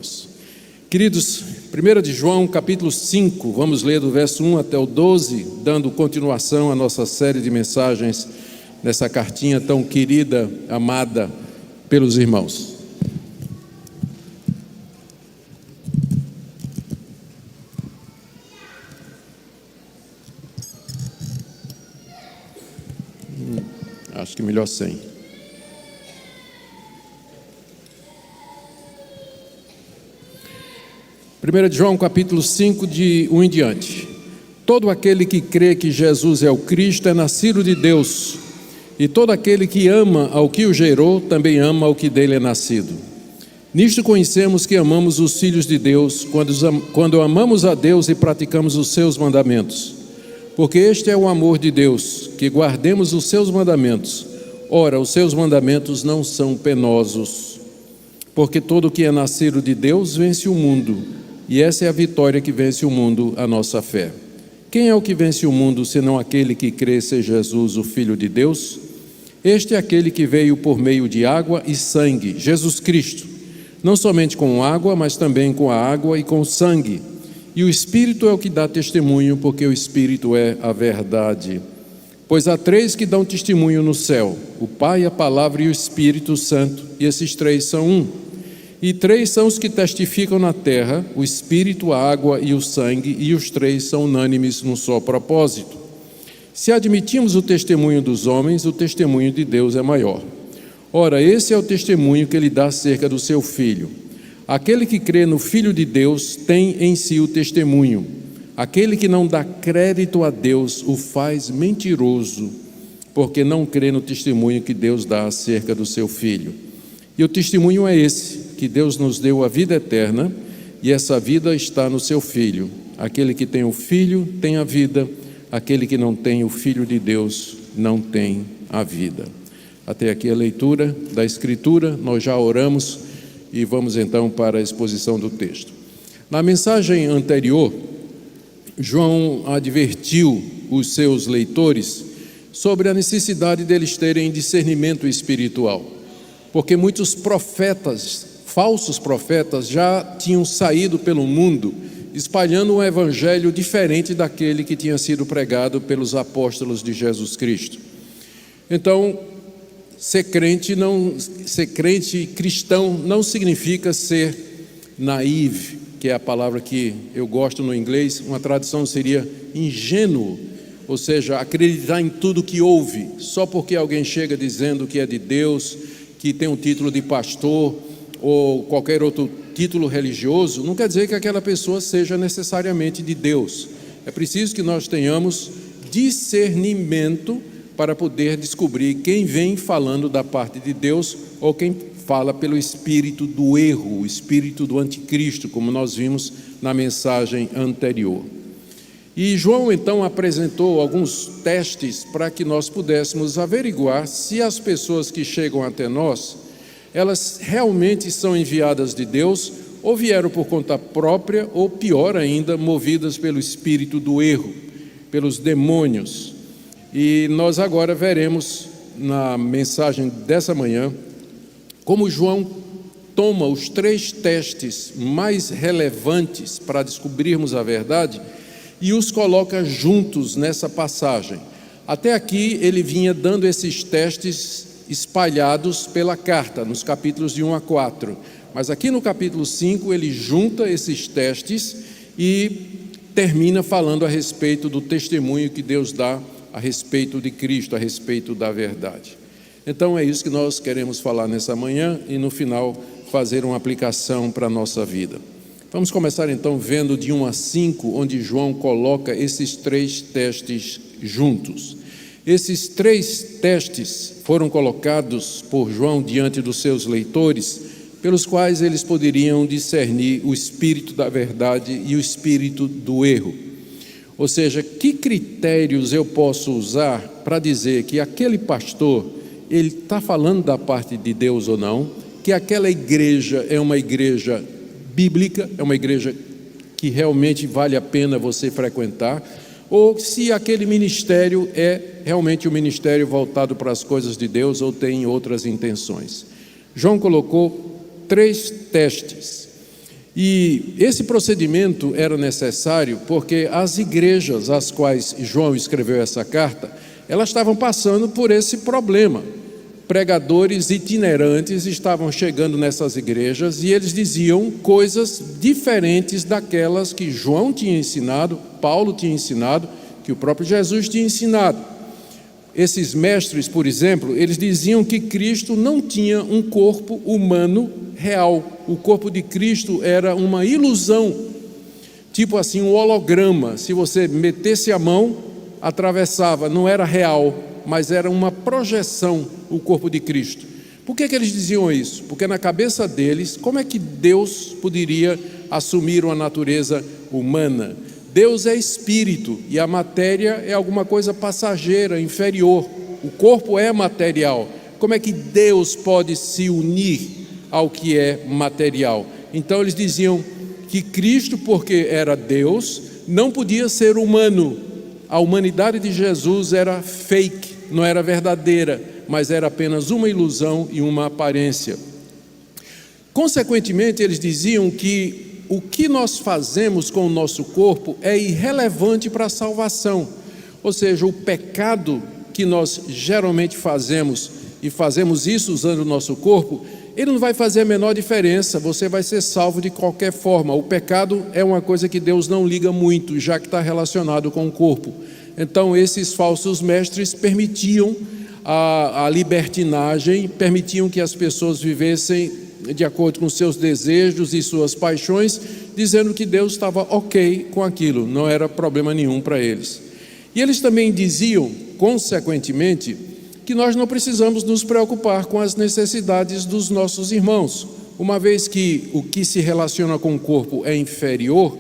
Deus. Queridos, 1 de João, capítulo 5, vamos ler do verso 1 até o 12, dando continuação à nossa série de mensagens nessa cartinha tão querida, amada pelos irmãos. Acho que melhor sem. 1 de João, capítulo 5, de 1 em diante. Todo aquele que crê que Jesus é o Cristo é nascido de Deus, e todo aquele que ama ao que o gerou, também ama ao que dele é nascido. Nisto conhecemos que amamos os filhos de Deus, quando amamos a Deus e praticamos os seus mandamentos. Porque este é o amor de Deus, que guardemos os seus mandamentos. Ora, os seus mandamentos não são penosos, porque todo o que é nascido de Deus vence o mundo, e essa é a vitória que vence o mundo, a nossa fé. Quem é o que vence o mundo, senão aquele que crê ser Jesus, o Filho de Deus? Este é aquele que veio por meio de água e sangue, Jesus Cristo, não somente com água, mas também com a água e com sangue. E o Espírito é o que dá testemunho, porque o Espírito é a verdade. Pois há três que dão testemunho no céu: o Pai, a Palavra e o Espírito Santo, e esses três são um. E três são os que testificam na terra: o Espírito, a água e o sangue, e os três são unânimes num só propósito. Se admitimos o testemunho dos homens, o testemunho de Deus é maior. Ora, esse é o testemunho que ele dá acerca do seu Filho. Aquele que crê no Filho de Deus tem em si o testemunho. Aquele que não dá crédito a Deus o faz mentiroso, porque não crê no testemunho que Deus dá acerca do seu Filho. E o testemunho é esse, que Deus nos deu a vida eterna, e essa vida está no seu Filho. Aquele que tem o Filho tem a vida, aquele que não tem o Filho de Deus não tem a vida. Até aqui a leitura da Escritura, nós já oramos e vamos então para a exposição do texto. Na mensagem anterior, João advertiu os seus leitores sobre a necessidade deles terem discernimento espiritual, porque muitos profetas, falsos profetas, já tinham saído pelo mundo espalhando um evangelho diferente daquele que tinha sido pregado pelos apóstolos de Jesus Cristo. Então, ser crente cristão não significa ser naive, que é a palavra que eu gosto no inglês. Uma tradução seria ingênuo, ou seja, acreditar em tudo que ouve, só porque alguém chega dizendo que é de Deus, que tem um título de pastor ou qualquer outro título religioso, não quer dizer que aquela pessoa seja necessariamente de Deus. É preciso que nós tenhamos discernimento para poder descobrir quem vem falando da parte de Deus ou quem fala pelo espírito do erro, o espírito do anticristo, como nós vimos na mensagem anterior. E João então apresentou alguns testes para que nós pudéssemos averiguar se as pessoas que chegam até nós, elas realmente são enviadas de Deus ou vieram por conta própria, ou pior ainda, movidas pelo espírito do erro, pelos demônios. E nós agora veremos na mensagem dessa manhã como João toma os três testes mais relevantes para descobrirmos a verdade e os coloca juntos nessa passagem. Até aqui ele vinha dando esses testes espalhados pela carta, nos capítulos de 1 a 4. Mas aqui no capítulo 5 ele junta esses testes e termina falando a respeito do testemunho que Deus dá a respeito de Cristo, a respeito da verdade. Então é isso que nós queremos falar nessa manhã e no final fazer uma aplicação para a nossa vida. Vamos começar então vendo de 1 a 5, onde João coloca esses três testes juntos. Esses três testes foram colocados por João diante dos seus leitores, pelos quais eles poderiam discernir o espírito da verdade e o espírito do erro. Ou seja, que critérios eu posso usar para dizer que aquele pastor, ele está falando da parte de Deus ou não, que aquela igreja é uma igreja bíblica, é uma igreja que realmente vale a pena você frequentar, ou se aquele ministério é realmente um ministério voltado para as coisas de Deus ou tem outras intenções. João colocou três testes. E esse procedimento era necessário porque as igrejas às quais João escreveu essa carta, elas estavam passando por esse problema. Pregadores itinerantes estavam chegando nessas igrejas e eles diziam coisas diferentes daquelas que João tinha ensinado, Paulo tinha ensinado, que o próprio Jesus tinha ensinado. Esses mestres, por exemplo, eles diziam que Cristo não tinha um corpo humano real. O corpo de Cristo era uma ilusão, tipo assim, um holograma. Se você metesse a mão, atravessava, não era real, mas era uma projeção o corpo de Cristo. Por que eles diziam isso? Porque na cabeça deles, como é que Deus poderia assumir uma natureza humana? Deus é espírito e a matéria é alguma coisa passageira, inferior. O corpo é material. Como é que Deus pode se unir ao que é material? Então eles diziam que Cristo, porque era Deus, não podia ser humano. A humanidade de Jesus era fake, não era verdadeira, mas era apenas uma ilusão e uma aparência. Consequentemente, eles diziam que o que nós fazemos com o nosso corpo é irrelevante para a salvação. Ou seja, o pecado que nós geralmente fazemos, e fazemos isso usando o nosso corpo, ele não vai fazer a menor diferença, você vai ser salvo de qualquer forma. O pecado é uma coisa que Deus não liga muito, já que está relacionado com o corpo. Então esses falsos mestres permitiam a libertinagem, permitiam que as pessoas vivessem de acordo com seus desejos e suas paixões, dizendo que Deus estava ok com aquilo, não era problema nenhum para eles. E eles também diziam, consequentemente, que nós não precisamos nos preocupar com as necessidades dos nossos irmãos, uma vez que o que se relaciona com o corpo é inferior.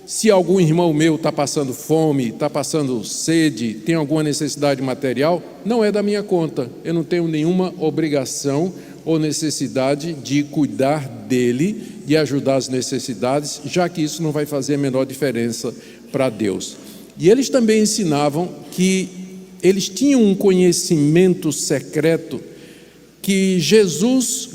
Se algum irmão meu está passando fome, está passando sede, tem alguma necessidade material, não é da minha conta, eu não tenho nenhuma obrigação ou necessidade de cuidar dele, de ajudar as necessidades, já que isso não vai fazer a menor diferença para Deus. E eles também ensinavam que eles tinham um conhecimento secreto que Jesus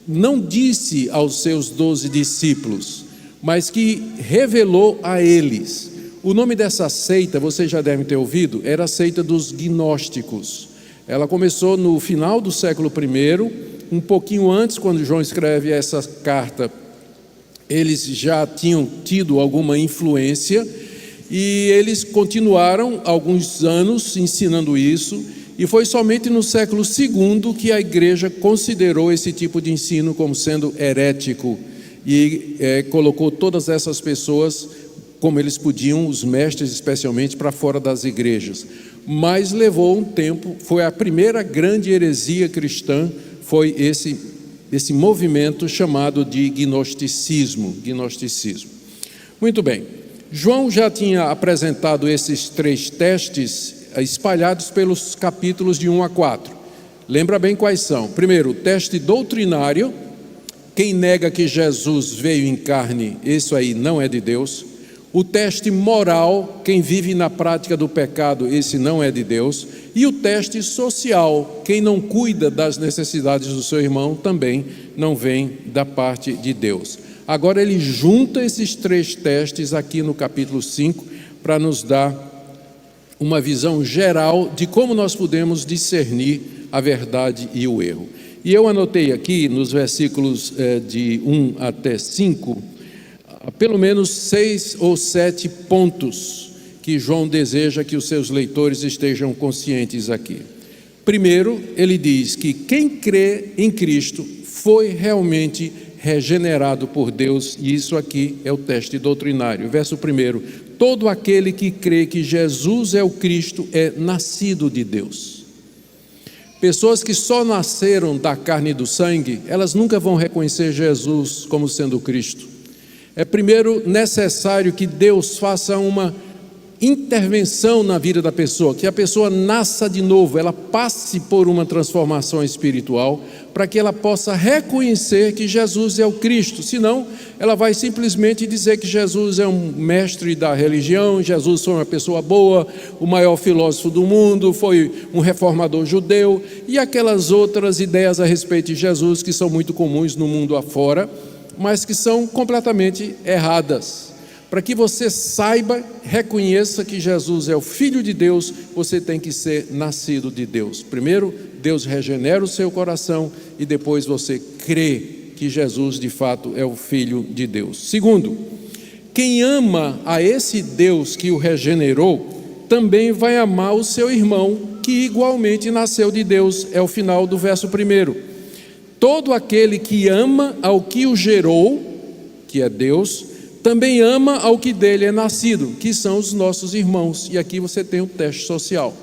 não disse aos seus 12 discípulos, mas que revelou a eles. O nome dessa seita, vocês já devem ter ouvido, era a seita dos gnósticos. Ela começou no final do século I, um pouquinho antes, quando João escreve essa carta, eles já tinham tido alguma influência e eles continuaram alguns anos ensinando isso, e foi somente no século II que a igreja considerou esse tipo de ensino como sendo herético e colocou todas essas pessoas, como eles podiam, os mestres especialmente, para fora das igrejas. Mas levou um tempo, foi a primeira grande heresia cristã, foi esse movimento chamado de gnosticismo. Muito bem, João já tinha apresentado esses 3 testes espalhados pelos capítulos de 1 a 4. Lembra bem quais são? Primeiro, o teste doutrinário. Quem nega que Jesus veio em carne, isso aí não é de Deus. O teste moral, quem vive na prática do pecado, esse não é de Deus. E o teste social, quem não cuida das necessidades do seu irmão, também não vem da parte de Deus. Agora ele junta esses 3 testes aqui no capítulo 5, para nos dar uma visão geral de como nós podemos discernir a verdade e o erro. E eu anotei aqui nos versículos de 1 até 5, pelo menos 6 ou 7 pontos que João deseja que os seus leitores estejam conscientes aqui. Primeiro, ele diz que quem crê em Cristo foi realmente regenerado por Deus, e isso aqui é o teste doutrinário. Verso 1: todo aquele que crê que Jesus é o Cristo é nascido de Deus. Pessoas que só nasceram da carne e do sangue, elas nunca vão reconhecer Jesus como sendo o Cristo. É primeiro necessário que Deus faça uma intervenção na vida da pessoa, que a pessoa nasça de novo, ela passe por uma transformação espiritual, para que ela possa reconhecer que Jesus é o Cristo. Senão, ela vai simplesmente dizer que Jesus é um mestre da religião, Jesus foi uma pessoa boa, o maior filósofo do mundo, foi um reformador judeu, e aquelas outras ideias a respeito de Jesus que são muito comuns no mundo afora, mas que são completamente erradas. Para que você saiba, reconheça que Jesus é o Filho de Deus, você tem que ser nascido de Deus. Primeiro, Deus regenera o seu coração e depois você crê que Jesus de fato é o Filho de Deus. Segundo, quem ama a esse Deus que o regenerou, também vai amar o seu irmão, que igualmente nasceu de Deus. É o final do verso 1. Todo aquele que ama ao que o gerou, que é Deus, também ama ao que dele é nascido, que são os nossos irmãos. E aqui você tem o teste social.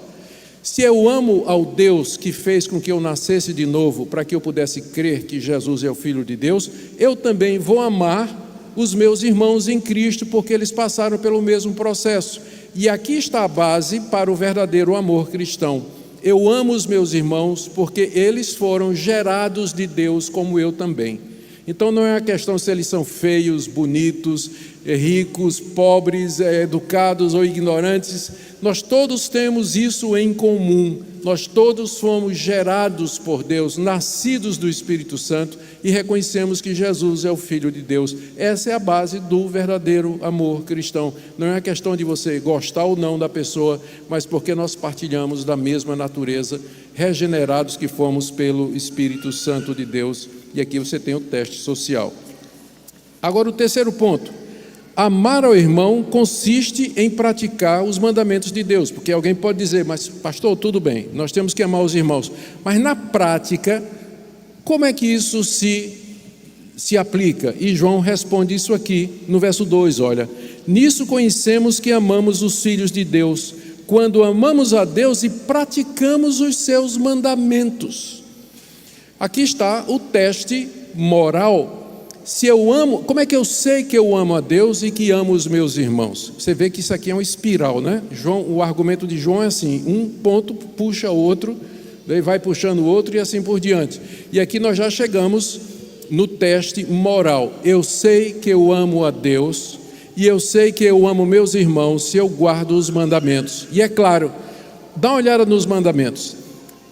Se eu amo ao Deus que fez com que eu nascesse de novo, para que eu pudesse crer que Jesus é o Filho de Deus, eu também vou amar os meus irmãos em Cristo, porque eles passaram pelo mesmo processo. E aqui está a base para o verdadeiro amor cristão. Eu amo os meus irmãos porque eles foram gerados de Deus como eu também. Então não é a questão se eles são feios, bonitos, ricos, pobres, educados ou ignorantes. Nós todos temos isso em comum. Nós todos fomos gerados por Deus, nascidos do Espírito Santo, e reconhecemos que Jesus é o Filho de Deus. Essa é a base do verdadeiro amor cristão. Não é a questão de você gostar ou não da pessoa, mas porque nós partilhamos da mesma natureza, regenerados que fomos pelo Espírito Santo de Deus. E aqui você tem o teste social. Agora o terceiro ponto. Amar ao irmão consiste em praticar os mandamentos de Deus, porque alguém pode dizer, mas pastor, tudo bem, nós temos que amar os irmãos, mas na prática, como é que isso se aplica? E João responde isso aqui no verso 2, olha, nisso conhecemos que amamos os filhos de Deus, quando amamos a Deus e praticamos os seus mandamentos. Aqui está o teste moral. Se eu amo, como é que eu sei que eu amo a Deus e que amo os meus irmãos? Você vê que isso aqui é uma espiral, né? O argumento de João é assim, um ponto puxa o outro, daí vai puxando o outro e assim por diante. E aqui nós já chegamos no teste moral. Eu sei que eu amo a Deus e eu sei que eu amo meus irmãos se eu guardo os mandamentos. E é claro, dá uma olhada nos mandamentos.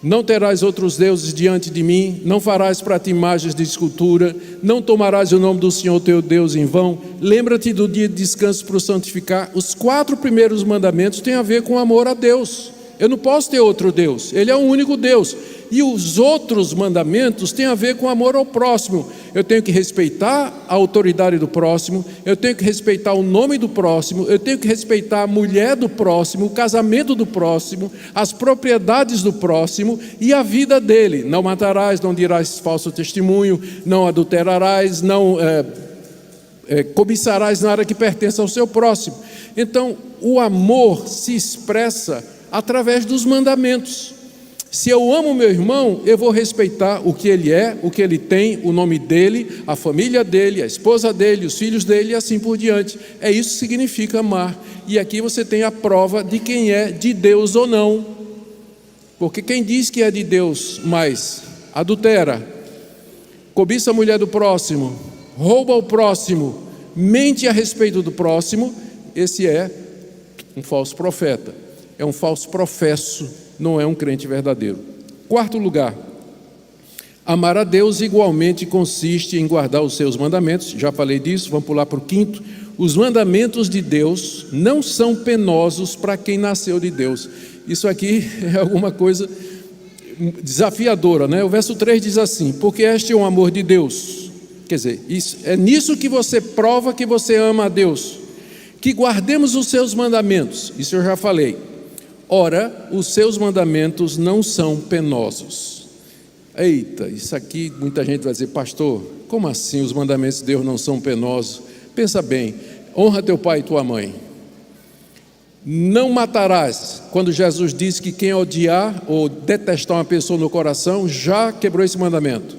Não terás outros deuses diante de mim, não farás para ti imagens de escultura, não tomarás o nome do Senhor teu Deus em vão, lembra-te do dia de descanso para o santificar. Os 4 primeiros mandamentos têm a ver com amor a Deus. Eu não posso ter outro Deus, Ele é o único Deus. E os outros mandamentos têm a ver com amor ao próximo. Eu tenho que respeitar a autoridade do próximo, eu tenho que respeitar o nome do próximo, eu tenho que respeitar a mulher do próximo, o casamento do próximo, as propriedades do próximo e a vida dele. Não matarás, não dirás falso testemunho, não adulterarás, não cobiçarás nada que pertença ao seu próximo. Então, o amor se expressa através dos mandamentos. Se eu amo meu irmão, eu vou respeitar o que ele é, o que ele tem, o nome dele, a família dele, a esposa dele, os filhos dele e assim por diante. É isso que significa amar. E aqui você tem a prova de quem é de Deus ou não. Porque quem diz que é de Deus, mas adultera, cobiça a mulher do próximo, rouba o próximo, mente a respeito do próximo, esse é um falso profeta. É um falso professo, não é um crente verdadeiro. 4º lugar, amar a Deus igualmente consiste em guardar os seus mandamentos. Já falei disso, vamos pular para o 5º. Os mandamentos de Deus não são penosos para quem nasceu de Deus. Isso aqui é alguma coisa desafiadora, né? O verso 3 diz assim, porque este é o amor de Deus. Quer dizer, é nisso que você prova que você ama a Deus, que guardemos os seus mandamentos. Isso eu já falei. Ora, os seus mandamentos não são penosos. Eita, isso aqui muita gente vai dizer, pastor, como assim os mandamentos de Deus não são penosos? Pensa bem, honra teu pai e tua mãe. Não matarás. Quando Jesus disse que quem odiar ou detestar uma pessoa no coração, já quebrou esse mandamento.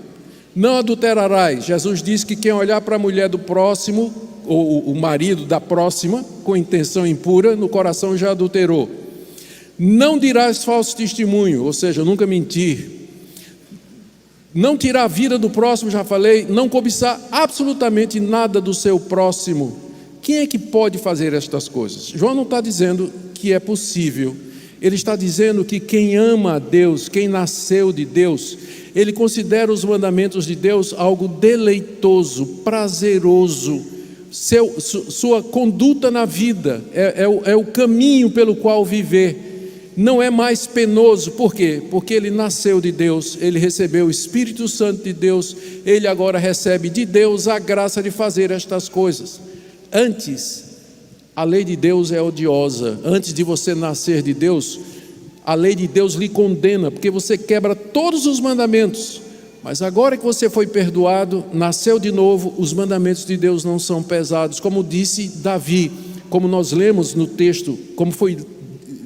Não adulterarás. Jesus disse que quem olhar para a mulher do próximo, ou o marido da próxima, com intenção impura, no coração já adulterou. Não dirás falso testemunho, ou seja, nunca mentir. Não tirar a vida do próximo, já falei. Não cobiçar absolutamente nada do seu próximo. Quem é que pode fazer estas coisas? João não está dizendo que é possível. Ele está dizendo que quem ama a Deus, quem nasceu de Deus, ele considera os mandamentos de Deus algo deleitoso, prazeroso. Sua conduta na vida é o caminho pelo qual viver. Não é mais penoso. Por quê? Porque ele nasceu de Deus, ele recebeu o Espírito Santo de Deus, ele agora recebe de Deus a graça de fazer estas coisas. Antes, a lei de Deus é odiosa. Antes de você nascer de Deus, a lei de Deus lhe condena, porque você quebra todos os mandamentos. Mas agora que você foi perdoado, nasceu de novo, os mandamentos de Deus não são pesados. Como disse Davi, como nós lemos no texto, como foi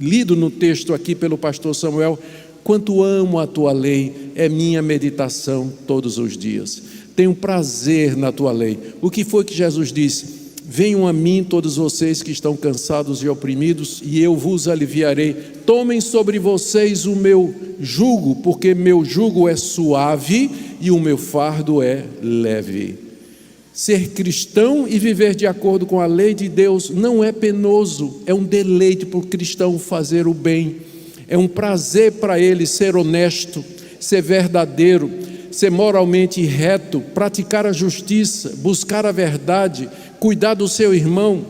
lido no texto aqui pelo pastor Samuel: quanto amo a tua lei, é minha meditação todos os dias. Tenho prazer na tua lei. O que foi que Jesus disse? Venham a mim todos vocês que estão cansados e oprimidos, e eu vos aliviarei. Tomem sobre vocês o meu jugo, porque meu jugo é suave e o meu fardo é leve. Ser cristão e viver de acordo com a lei de Deus não é penoso, é um deleite para o cristão fazer o bem. É um prazer para ele ser honesto, ser verdadeiro, ser moralmente reto, praticar a justiça, buscar a verdade, cuidar do seu irmão.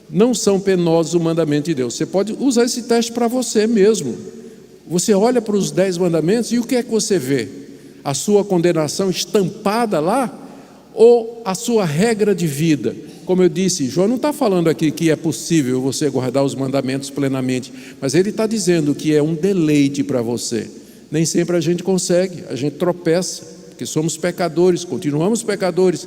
Não são penosos o mandamento de Deus. Você pode usar esse teste para você mesmo. Você olha para os 10 mandamentos e o que é que você vê? A sua condenação estampada lá? Ou a sua regra de vida? Como eu disse, João não está falando aqui que é possível você guardar os mandamentos plenamente, mas ele está dizendo que é um deleite para você. Nem sempre a gente consegue, a gente tropeça, porque somos pecadores, continuamos pecadores,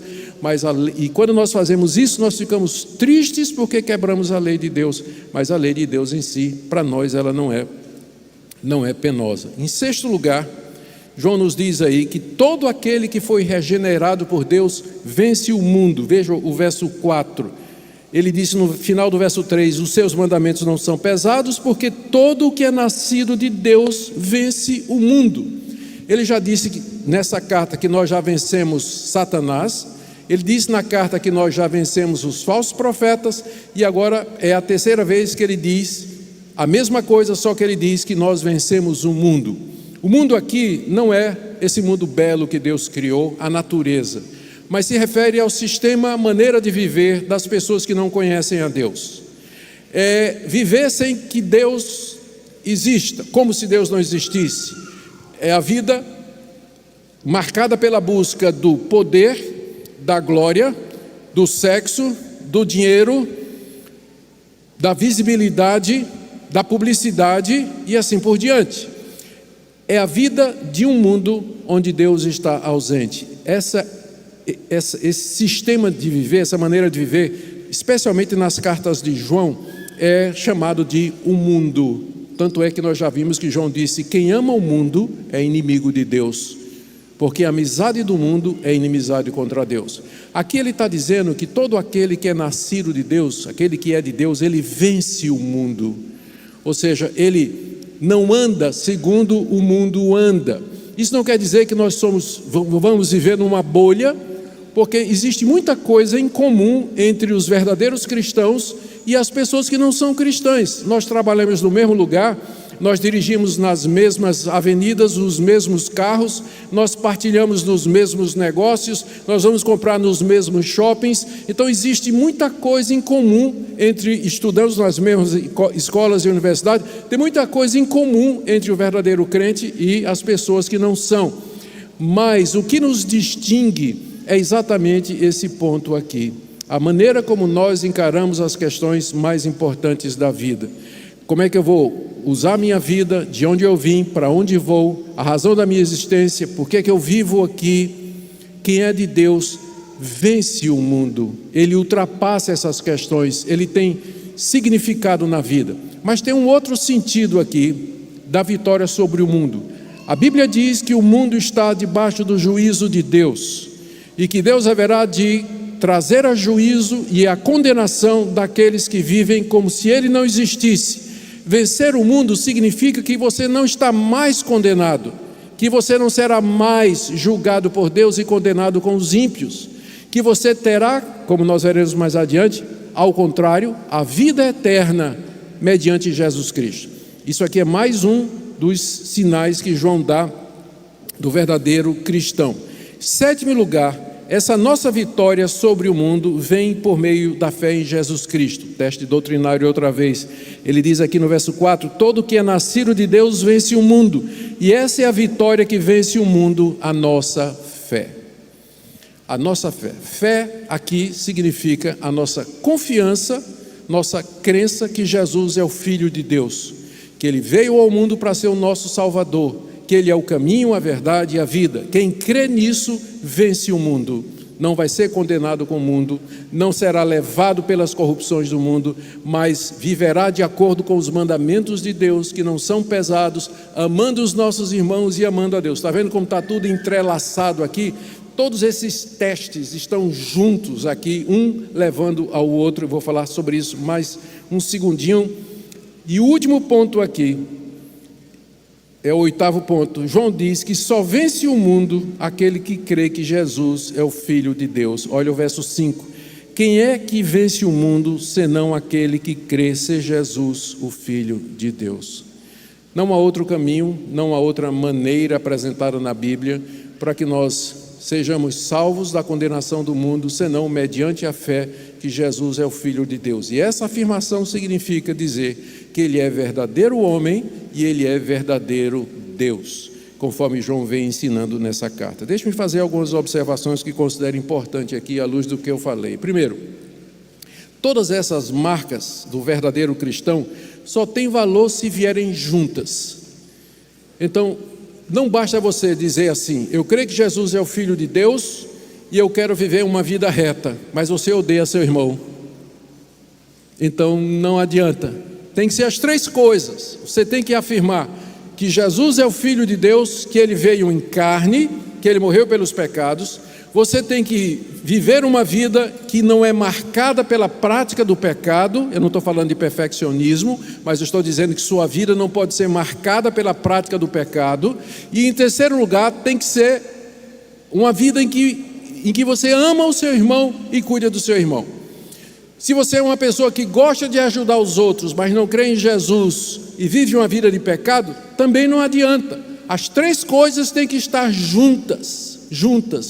e quando nós fazemos isso, nós ficamos tristes porque quebramos a lei de Deus, mas a lei de Deus em si, para nós, ela não é penosa. Em sexto lugar, João nos diz aí que todo aquele que foi regenerado por Deus vence o mundo. Veja o verso 4. Ele disse no final do verso 3: os seus mandamentos não são pesados, porque todo o que é nascido de Deus vence o mundo. Ele já disse que, nessa carta, que nós já vencemos Satanás. Ele disse na carta que nós já vencemos os falsos profetas. E agora é a terceira vez que ele diz a mesma coisa, só que ele diz que nós vencemos o mundo. O mundo aqui não é esse mundo belo que Deus criou, a natureza, mas se refere ao sistema, à maneira de viver das pessoas que não conhecem a Deus. É viver sem que Deus exista, como se Deus não existisse. É a vida marcada pela busca do poder, da glória, do sexo, do dinheiro, da visibilidade, da publicidade e assim por diante. É a vida de um mundo onde Deus está ausente. Esse sistema de viver, essa maneira de viver, especialmente nas cartas de João, é chamado de o mundo. Tanto é que nós já vimos que João disse: quem ama o mundo é inimigo de Deus, porque a amizade do mundo é inimizade contra Deus. Aqui ele está dizendo que todo aquele que é nascido de Deus, aquele que é de Deus, ele vence o mundo. Ou seja, ele não anda segundo o mundo anda. Isso não quer dizer que nós vamos viver numa bolha, porque existe muita coisa em comum entre os verdadeiros cristãos e as pessoas que não são cristãs. Nós trabalhamos no mesmo lugar, nós dirigimos nas mesmas avenidas os mesmos carros, nós partilhamos nos mesmos negócios, nós vamos comprar nos mesmos shoppings. Então existe muita coisa em comum entre estudantes nas mesmas escolas e universidades. Tem muita coisa em comum entre o verdadeiro crente e as pessoas que não são. Mas o que nos distingue é exatamente esse ponto aqui: a maneira como nós encaramos as questões mais importantes da vida. Como é que eu vou usar a minha vida, de onde eu vim, para onde vou, a razão da minha existência, por que eu vivo aqui. Quem é de Deus vence o mundo, ele ultrapassa essas questões, ele tem significado na vida. Mas tem um outro sentido aqui da vitória sobre o mundo. A Bíblia diz que o mundo está debaixo do juízo de Deus, e que Deus haverá de trazer a juízo e a condenação daqueles que vivem como se ele não existisse. Vencer o mundo significa que você não está mais condenado, que você não será mais julgado por Deus e condenado com os ímpios, que você terá, como nós veremos mais adiante, ao contrário, a vida eterna mediante Jesus Cristo. Isso aqui é mais um dos sinais que João dá do verdadeiro cristão. Sétimo lugar, essa nossa vitória sobre o mundo vem por meio da fé em Jesus Cristo. Teste doutrinário outra vez. Ele diz aqui no verso 4, todo que é nascido de Deus vence o mundo. E essa é a vitória que vence o mundo, a nossa fé. A nossa fé. Fé aqui significa a nossa confiança, nossa crença que Jesus é o Filho de Deus, que Ele veio ao mundo para ser o nosso Salvador, que Ele é o caminho, a verdade e a vida. Quem crê nisso vence o mundo. Não vai ser condenado com o mundo, não será levado pelas corrupções do mundo, mas viverá de acordo com os mandamentos de Deus, que não são pesados, amando os nossos irmãos e amando a Deus. Está vendo como está tudo entrelaçado aqui? Todos esses testes estão juntos aqui, um levando ao outro. Eu vou falar sobre isso mais um segundinho. E o último ponto aqui, é o oitavo ponto. João diz que só vence o mundo aquele que crê que Jesus é o Filho de Deus. Olha o verso 5. Quem é que vence o mundo, senão aquele que crê ser Jesus o Filho de Deus? Não há outro caminho, não há outra maneira apresentada na Bíblia para que nós sejamos salvos da condenação do mundo, senão mediante a fé que Jesus é o Filho de Deus. E essa afirmação significa dizer que Ele é verdadeiro homem e Ele é verdadeiro Deus, conforme João vem ensinando nessa carta. Deixe-me fazer algumas observações que considero importante aqui à luz do que eu falei. Primeiro, todas essas marcas do verdadeiro cristão só têm valor se vierem juntas. Então, não basta você dizer assim, eu creio que Jesus é o Filho de Deus e eu quero viver uma vida reta, mas você odeia seu irmão. Então não adianta. Tem que ser as três coisas. Você tem que afirmar que Jesus é o Filho de Deus, que Ele veio em carne, que Ele morreu pelos pecados. Você tem que viver uma vida que não é marcada pela prática do pecado. Eu não estou falando de perfeccionismo, mas eu estou dizendo que sua vida não pode ser marcada pela prática do pecado. E em terceiro lugar, tem que ser uma vida em que você ama o seu irmão e cuida do seu irmão. Se você é uma pessoa que gosta de ajudar os outros, mas não crê em Jesus e vive uma vida de pecado, também não adianta. As três coisas têm que estar juntas.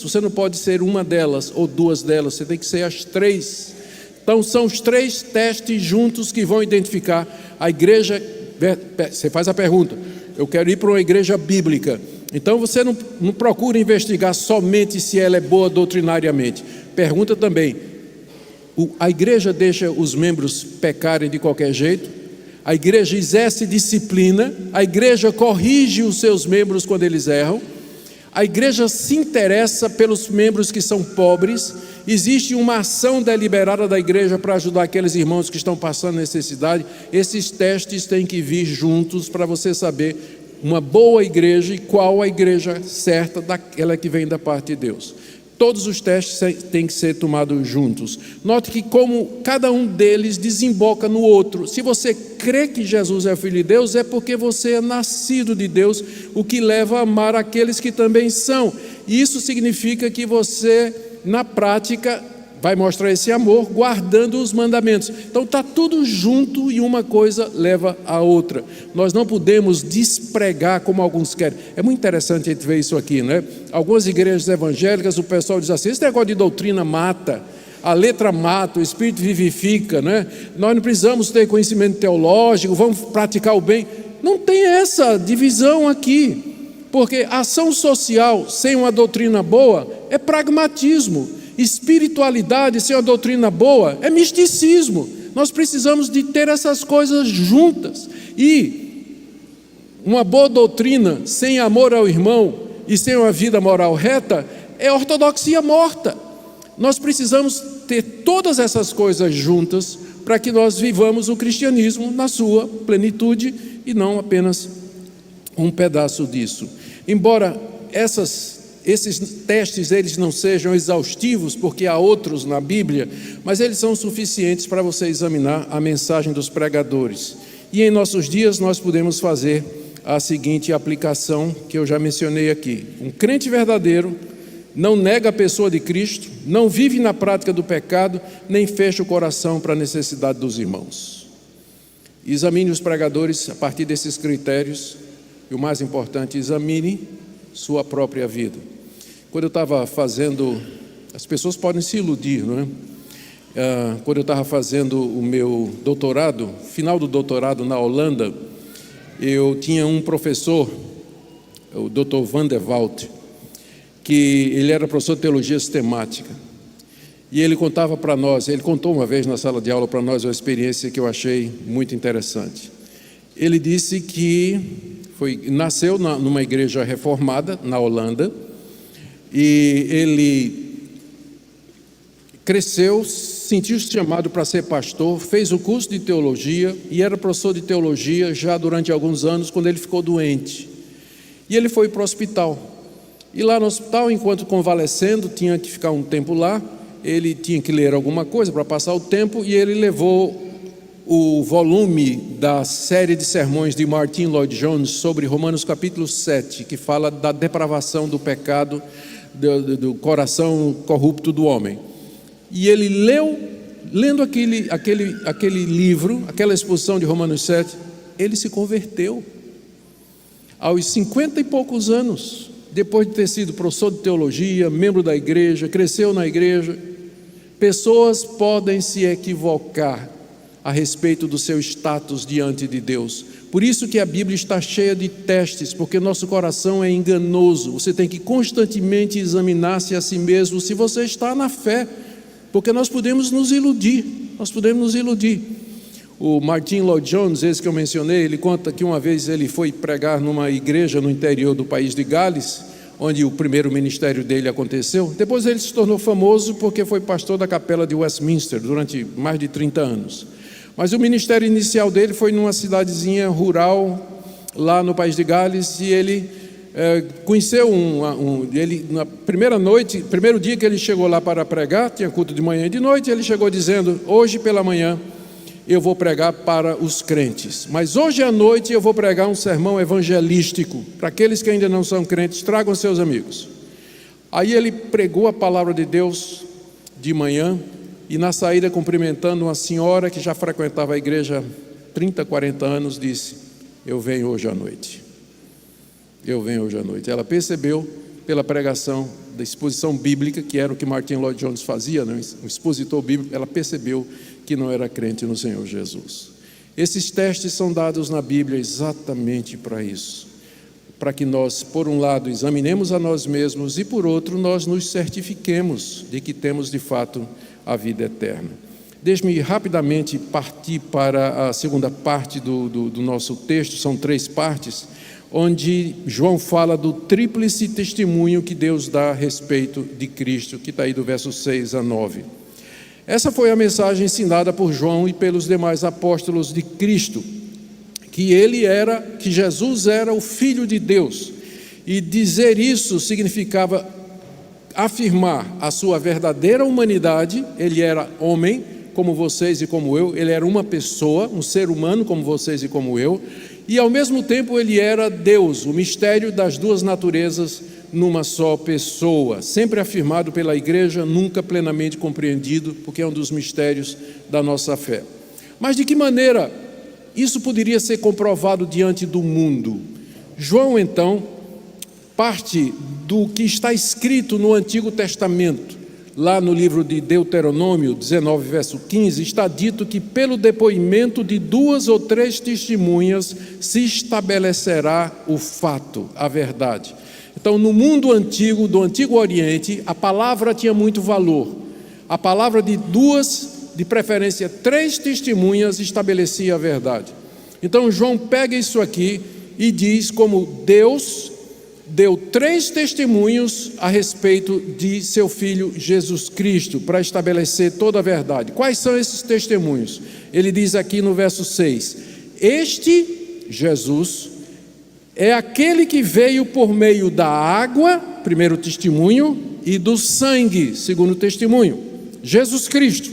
Você não pode ser uma delas ou duas delas, você tem que ser as três. Então são os três testes juntos que vão identificar a igreja. Você faz a pergunta, eu quero ir para uma igreja bíblica. Então você não procura investigar somente se ela é boa doutrinariamente. Pergunta também, a igreja deixa os membros pecarem de qualquer jeito? A igreja exerce disciplina? A igreja corrige os seus membros quando eles erram? A igreja se interessa pelos membros que são pobres? Existe uma ação deliberada da igreja para ajudar aqueles irmãos que estão passando necessidade? Esses testes têm que vir juntos para você saber uma boa igreja e qual a igreja certa, daquela que vem da parte de Deus. Todos os testes têm que ser tomados juntos. Note que como cada um deles desemboca no outro. Se você crê que Jesus é o Filho de Deus, é porque você é nascido de Deus, o que leva a amar aqueles que também são. E isso significa que você, na prática, vai mostrar esse amor guardando os mandamentos. Então está tudo junto e uma coisa leva a outra. Nós não podemos despregar como alguns querem. É muito interessante a gente ver isso aqui, né? Algumas igrejas evangélicas, o pessoal diz assim, esse negócio de doutrina mata, a letra mata, o Espírito vivifica, né? Nós não precisamos ter conhecimento teológico, vamos praticar o bem. Não tem essa divisão aqui, porque ação social sem uma doutrina boa é pragmatismo. Espiritualidade sem uma doutrina boa é misticismo. Nós precisamos de ter essas coisas juntas. E uma boa doutrina sem amor ao irmão e sem uma vida moral reta é ortodoxia morta. Nós precisamos ter todas essas coisas juntas para que nós vivamos o cristianismo na sua plenitude e não apenas um pedaço disso. Embora esses testes eles não sejam exaustivos, porque há outros na Bíblia, mas eles são suficientes para você examinar a mensagem dos pregadores. E em nossos dias nós podemos fazer a seguinte aplicação que eu já mencionei aqui. Um crente verdadeiro não nega a pessoa de Cristo, não vive na prática do pecado, nem fecha o coração para a necessidade dos irmãos. Examine os pregadores a partir desses critérios e, o mais importante, examine sua própria vida. Quando eu estava fazendo, as pessoas podem se iludir, não é? Quando eu estava fazendo o meu doutorado, final do doutorado na Holanda, eu tinha um professor, o Dr. Van der Walt, que ele era professor de teologia sistemática. E ele contava para nós, ele contou uma vez na sala de aula para nós uma experiência que eu achei muito interessante. Ele disse que nasceu numa igreja reformada na Holanda, e ele cresceu, sentiu-se chamado para ser pastor, fez o curso de teologia e era professor de teologia já durante alguns anos, quando ele ficou doente. E ele foi para o hospital. E lá no hospital, enquanto convalescendo, tinha que ficar um tempo lá, ele tinha que ler alguma coisa para passar o tempo, e ele levou o volume da série de sermões de Martin Lloyd-Jones sobre Romanos capítulo 7, que fala da depravação do pecado, do coração corrupto do homem. E ele lendo aquele livro, aquela exposição de Romanos 7, ele se converteu. Aos 50 e poucos anos, depois de ter sido professor de teologia, membro da igreja, cresceu na igreja. Pessoas podem se equivocar a respeito do seu status diante de Deus. Por isso que a Bíblia está cheia de testes, porque nosso coração é enganoso. Você tem que constantemente examinar-se a si mesmo, se você está na fé, porque nós podemos nos iludir, O Martin Lloyd-Jones, esse que eu mencionei, ele conta que uma vez ele foi pregar numa igreja no interior do país de Gales, onde o primeiro ministério dele aconteceu. Depois ele se tornou famoso porque foi pastor da capela de Westminster durante mais de 30 anos. Mas o ministério inicial dele foi numa cidadezinha rural, lá no país de Gales, e ele conheceu ele na primeiro dia que ele chegou lá para pregar, tinha culto de manhã e de noite, ele chegou dizendo: hoje pela manhã eu vou pregar para os crentes, mas hoje à noite eu vou pregar um sermão evangelístico, para aqueles que ainda não são crentes, tragam seus amigos. Aí ele pregou a palavra de Deus de manhã, e na saída, cumprimentando uma senhora que já frequentava a igreja há 30, 40 anos, disse: eu venho hoje à noite. Ela percebeu pela pregação da exposição bíblica, que era o que Martin Lloyd-Jones fazia, né? Um expositor bíblico, ela percebeu que não era crente no Senhor Jesus. Esses testes são dados na Bíblia exatamente para isso, para que nós, por um lado, examinemos a nós mesmos e, por outro, nós nos certifiquemos de que temos de fato a vida eterna. Deixe-me rapidamente partir para a segunda parte do nosso texto, são 3 partes, onde João fala do tríplice testemunho que Deus dá a respeito de Cristo, que está aí do verso 6 a 9. Essa foi a mensagem ensinada por João e pelos demais apóstolos de Cristo, que Jesus era o Filho de Deus, e dizer isso significava afirmar a sua verdadeira humanidade. Ele era homem, como vocês e como eu, ele era uma pessoa, um ser humano como vocês e como eu, e ao mesmo tempo ele era Deus, o mistério das duas naturezas numa só pessoa, sempre afirmado pela igreja, nunca plenamente compreendido, porque é um dos mistérios da nossa fé. Mas de que maneira isso poderia ser comprovado diante do mundo? João, então, parte do que está escrito no Antigo Testamento. Lá no livro de Deuteronômio 19, verso 15, está dito que pelo depoimento de 2 ou 3 testemunhas se estabelecerá o fato, a verdade. Então, no mundo antigo, do Antigo Oriente, a palavra tinha muito valor. A palavra de 2, de preferência 3 testemunhas estabelecia a verdade. Então, João pega isso aqui e diz como Deus deu 3 testemunhos a respeito de seu Filho Jesus Cristo, para estabelecer toda a verdade. Quais são esses testemunhos? Ele diz aqui no verso 6, este Jesus é aquele que veio por meio da água, primeiro testemunho, e do sangue, segundo testemunho. Jesus Cristo,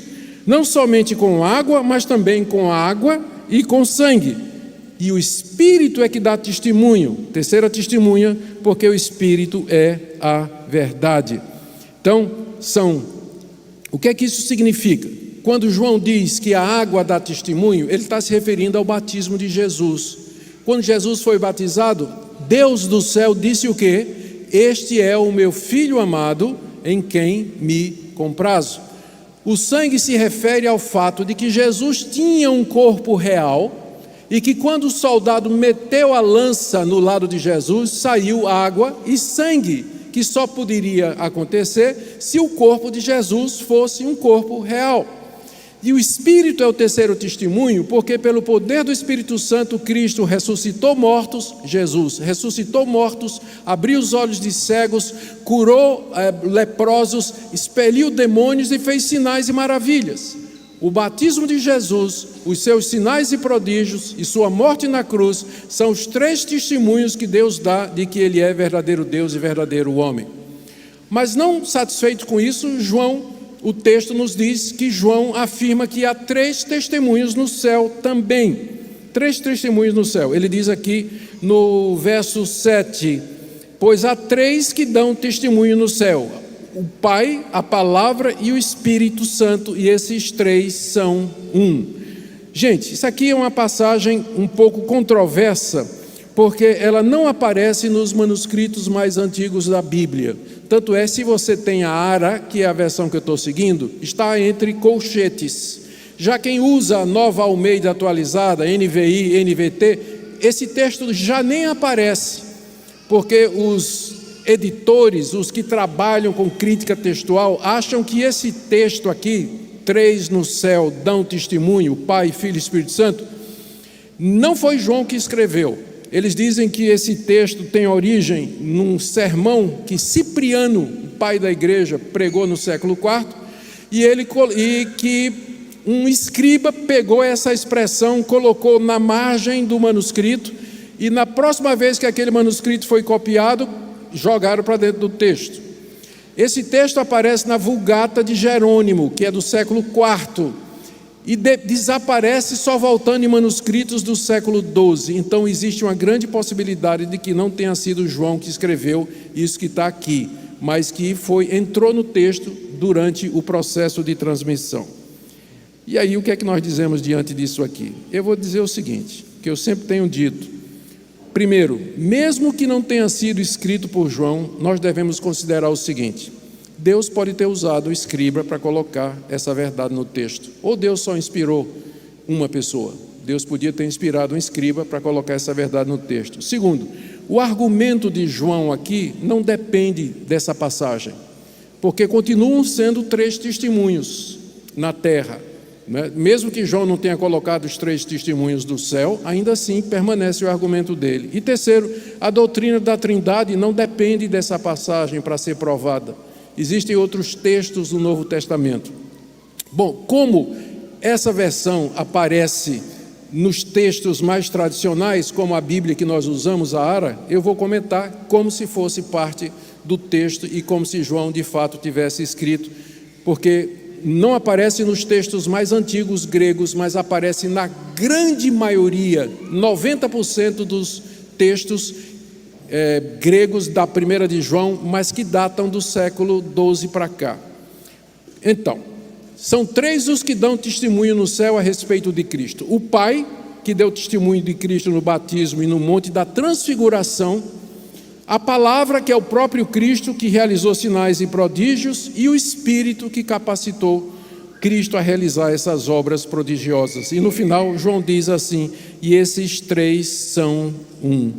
não somente com água, mas também com água e com sangue. E o Espírito é que dá testemunho, terceira testemunha, porque o Espírito é a verdade. Então, o que é que isso significa? quando João diz que a água dá testemunho, ele está se referindo ao batismo de Jesus. Quando Jesus foi batizado, Deus do céu disse o quê? Este é o meu Filho amado, em quem me comprazo. O sangue se refere ao fato de que Jesus tinha um corpo real e que quando o soldado meteu a lança no lado de Jesus, saiu água e sangue, que só poderia acontecer se o corpo de Jesus fosse um corpo real. E o Espírito é o terceiro testemunho, porque pelo poder do Espírito Santo, Cristo ressuscitou mortos, Jesus ressuscitou mortos, abriu os olhos de cegos, curou leprosos, expeliu demônios e fez sinais e maravilhas. O batismo de Jesus, os seus sinais e prodígios e sua morte na cruz são os três testemunhos que Deus dá de que Ele é verdadeiro Deus e verdadeiro homem. Mas não satisfeito com isso, o texto nos diz que João afirma que há três testemunhos no céu também. Três testemunhos no céu. Ele diz aqui no verso 7, pois há três que dão testemunho no céu: o Pai, a Palavra e o Espírito Santo, e esses três são um. Gente, isso aqui é uma passagem um pouco controversa, porque ela não aparece nos manuscritos mais antigos da Bíblia. Tanto é, se você tem a ARA, que é a versão que eu estou seguindo, está entre colchetes. Já quem usa a Nova Almeida atualizada, NVI, NVT, esse texto já nem aparece, porque os editores, os que trabalham com crítica textual, acham que esse texto aqui, três no céu dão testemunho, Pai, Filho e Espírito Santo, não foi João que escreveu. Eles dizem que esse texto tem origem num sermão que Cipriano, pai da igreja, pregou no século IV, e que um escriba pegou essa expressão, colocou na margem do manuscrito, e na próxima vez que aquele manuscrito foi copiado, jogaram para dentro do texto. Esse texto aparece na Vulgata de Jerônimo, que é do século IV, e desaparece só voltando em manuscritos do século XII. Então existe uma grande possibilidade de que não tenha sido João que escreveu isso que está aqui, mas que entrou no texto durante o processo de transmissão. E aí o que é que nós dizemos diante disso aqui? Eu vou dizer o seguinte, que eu sempre tenho dito. Primeiro, mesmo que não tenha sido escrito por João, nós devemos considerar o seguinte: Deus pode ter usado o escriba para colocar essa verdade no texto. Ou Deus só inspirou uma pessoa. Deus podia ter inspirado um escriba para colocar essa verdade no texto. Segundo, o argumento de João aqui não depende dessa passagem, porque continuam sendo três testemunhos na terra, né? Mesmo que João não tenha colocado os três testemunhos do céu, ainda assim permanece o argumento dele. E terceiro, a doutrina da Trindade não depende dessa passagem para ser provada. Existem outros textos do Novo Testamento. Bom, como essa versão aparece nos textos mais tradicionais, como a Bíblia que nós usamos, a ARA, eu vou comentar como se fosse parte do texto e como se João de fato tivesse escrito, porque não aparece nos textos mais antigos gregos, mas aparece na grande maioria, 90% dos textos gregos da primeira de João, mas que datam do século XII para cá. Então, são três os que dão testemunho no céu a respeito de Cristo: o Pai, que deu testemunho de Cristo no batismo e no monte da transfiguração; a Palavra, que é o próprio Cristo, que realizou sinais e prodígios; e o Espírito, que capacitou Cristo a realizar essas obras prodigiosas. E no final, João diz assim: e esses três são um.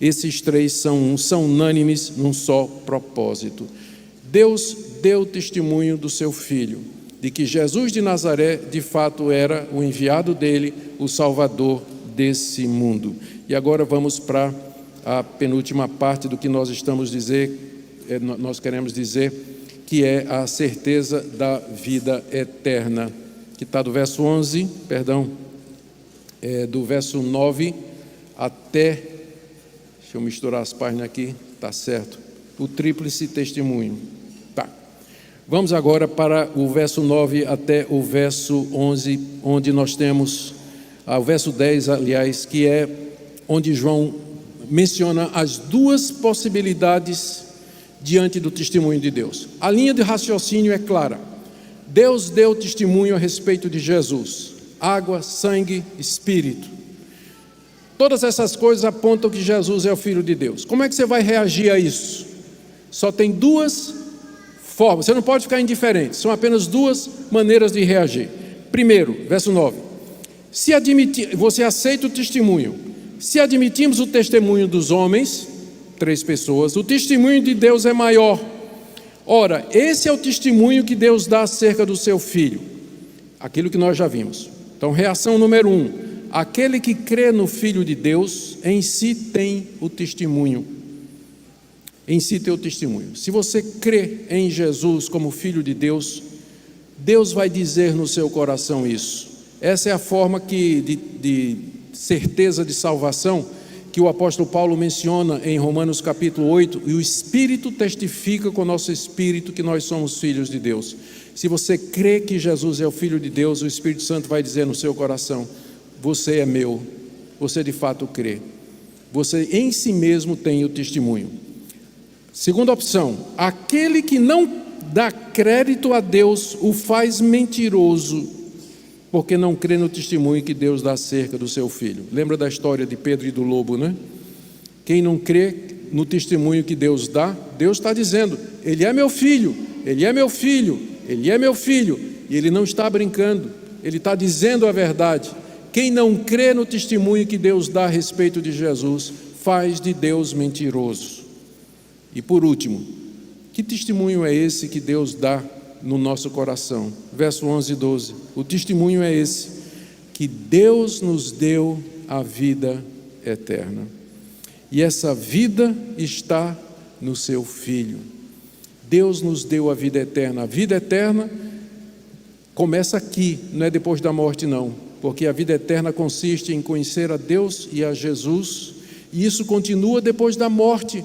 Esses três são um, são unânimes num só propósito. Deus deu testemunho do seu Filho, de que Jesus de Nazaré de fato era o enviado dele, o Salvador desse mundo. E agora vamos para a penúltima parte do que nós queremos dizer, que é a certeza da vida eterna, que está do verso 11, do verso 9 até, deixa eu misturar as páginas aqui, está certo, o tríplice testemunho. Tá. Vamos agora para o verso 9 até o verso 11, onde nós temos, o verso 10, aliás, que é onde João menciona as duas possibilidades diante do testemunho de Deus. A linha de raciocínio é clara. Deus deu testemunho a respeito de Jesus: água, sangue, Espírito. Todas essas coisas apontam que Jesus é o Filho de Deus. Como é que você vai reagir a isso? Só tem duas formas, você não pode ficar indiferente, são apenas duas maneiras de reagir. Primeiro, verso 9: você aceita o testemunho. Se admitimos o testemunho dos homens, 3 pessoas, o testemunho de Deus é maior. Ora, esse é o testemunho que Deus dá acerca do seu Filho, aquilo que nós já vimos. Então, reação número 1: aquele que crê no Filho de Deus, em si tem o testemunho. Em si tem o testemunho. Se você crê em Jesus como Filho de Deus, Deus vai dizer no seu coração isso. Essa é a forma de certeza de salvação que o apóstolo Paulo menciona em Romanos capítulo 8, e o Espírito testifica com o nosso espírito que nós somos filhos de Deus. Se você crê que Jesus é o Filho de Deus, o Espírito Santo vai dizer no seu coração: você é meu, você de fato crê. Você em si mesmo tem o testemunho. Segunda opção: aquele que não dá crédito a Deus o faz mentiroso, porque não crê no testemunho que Deus dá acerca do seu Filho. Lembra da história de Pedro e do lobo, né? Quem não crê no testemunho que Deus dá, Deus está dizendo: ele é meu filho, ele é meu filho, ele é meu filho. E ele não está brincando, ele está dizendo a verdade. Quem não crê no testemunho que Deus dá a respeito de Jesus, faz de Deus mentiroso. E por último, que testemunho é esse que Deus dá no nosso coração? Verso 11 e 12, o testemunho é esse: que Deus nos deu a vida eterna, e essa vida está no seu Filho. Deus nos deu a vida eterna. A vida eterna começa aqui, não é depois da morte não, porque a vida eterna consiste em conhecer a Deus e a Jesus, e isso continua depois da morte.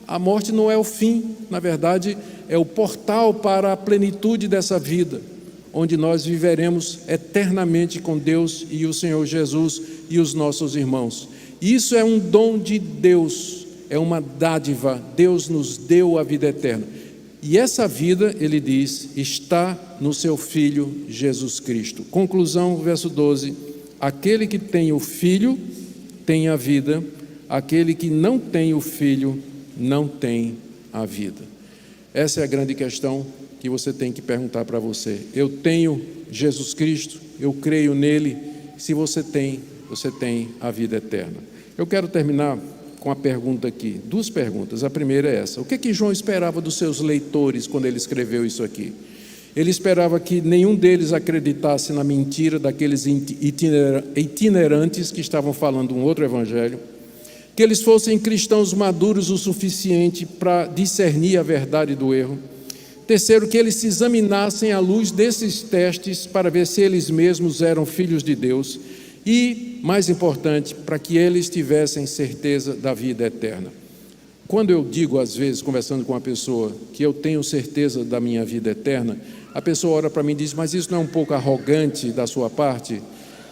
A morte não é o fim, na verdade é o portal para a plenitude dessa vida, onde nós viveremos eternamente com Deus e o Senhor Jesus e os nossos irmãos. Isso é um dom de Deus, é uma dádiva. Deus nos deu a vida eterna, e essa vida, ele diz, está no seu Filho Jesus Cristo. Conclusão, verso 12: aquele que tem o Filho tem a vida, aquele que não tem o Filho não tem a vida. Essa é a grande questão que você tem que perguntar para você. Eu tenho Jesus Cristo, eu creio nele. Se você tem a vida eterna. Eu quero terminar com a pergunta aqui, 2 perguntas. A primeira é essa: o que João esperava dos seus leitores quando ele escreveu isso aqui? Ele esperava que nenhum deles acreditasse na mentira daqueles itinerantes que estavam falando um outro evangelho, que eles fossem cristãos maduros o suficiente para discernir a verdade do erro. Terceiro, que eles se examinassem à luz desses testes para ver se eles mesmos eram filhos de Deus. E, mais importante, para que eles tivessem certeza da vida eterna. Quando eu digo, às vezes, conversando com uma pessoa, que eu tenho certeza da minha vida eterna, a pessoa olha para mim e diz: mas isso não é um pouco arrogante da sua parte?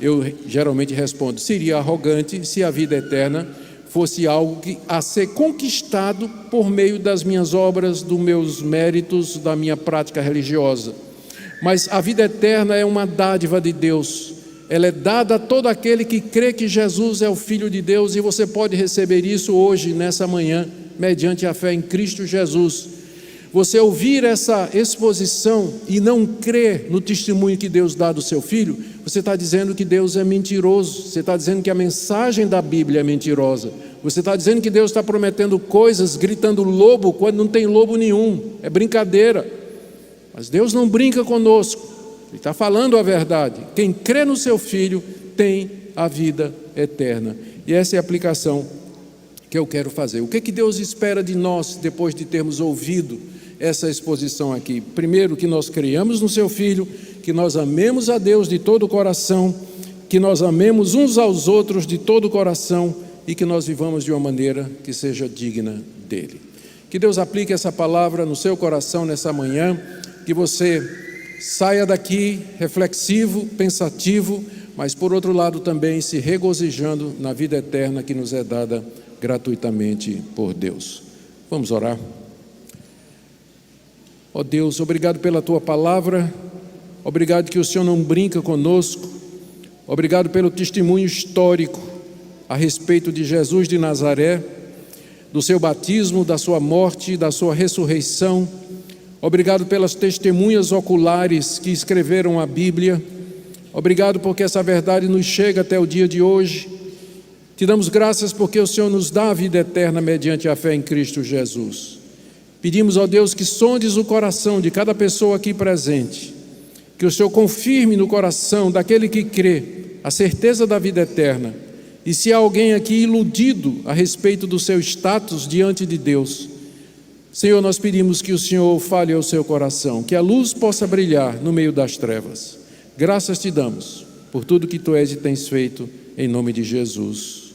Eu geralmente respondo: seria arrogante se a vida eterna fosse algo a ser conquistado por meio das minhas obras, dos meus méritos, da minha prática religiosa. Mas a vida eterna é uma dádiva de Deus. Ela é dada a todo aquele que crê que Jesus é o Filho de Deus, e você pode receber isso hoje, nessa manhã, mediante a fé em Cristo Jesus. Você ouvir essa exposição e não crer no testemunho que Deus dá do seu Filho, você está dizendo que Deus é mentiroso, você está dizendo que a mensagem da Bíblia é mentirosa, você está dizendo que Deus está prometendo coisas, gritando lobo, quando não tem lobo nenhum, é brincadeira. Mas Deus não brinca conosco, Ele está falando a verdade. Quem crê no seu Filho tem a vida eterna. E essa é a aplicação que eu quero fazer. O que Deus espera de nós depois de termos ouvido essa exposição aqui? Primeiro, que nós creiamos no seu Filho, que nós amemos a Deus de todo o coração, que nós amemos uns aos outros de todo o coração e que nós vivamos de uma maneira que seja digna dele. Que Deus aplique essa palavra no seu coração nessa manhã, que você saia daqui reflexivo, pensativo, mas por outro lado também se regozijando na vida eterna que nos é dada gratuitamente por Deus. Vamos orar. Ó Deus, obrigado pela Tua palavra, Obrigado que o Senhor não brinca conosco. Obrigado pelo testemunho histórico a respeito de Jesus de Nazaré, do seu batismo, da sua morte, da sua ressurreição. Obrigado pelas testemunhas oculares que escreveram a Bíblia. Obrigado porque essa verdade nos chega até o dia de hoje. Te damos graças porque o Senhor nos dá a vida eterna mediante a fé em Cristo Jesus. Pedimos ao Deus que sondes o coração de cada pessoa aqui presente, que o Senhor confirme no coração daquele que crê a certeza da vida eterna. E se há alguém aqui iludido a respeito do seu status diante de Deus, Senhor, nós pedimos que o Senhor fale ao seu coração, que a luz possa brilhar no meio das trevas. Graças te damos por tudo que tu és e tens feito, em nome de Jesus.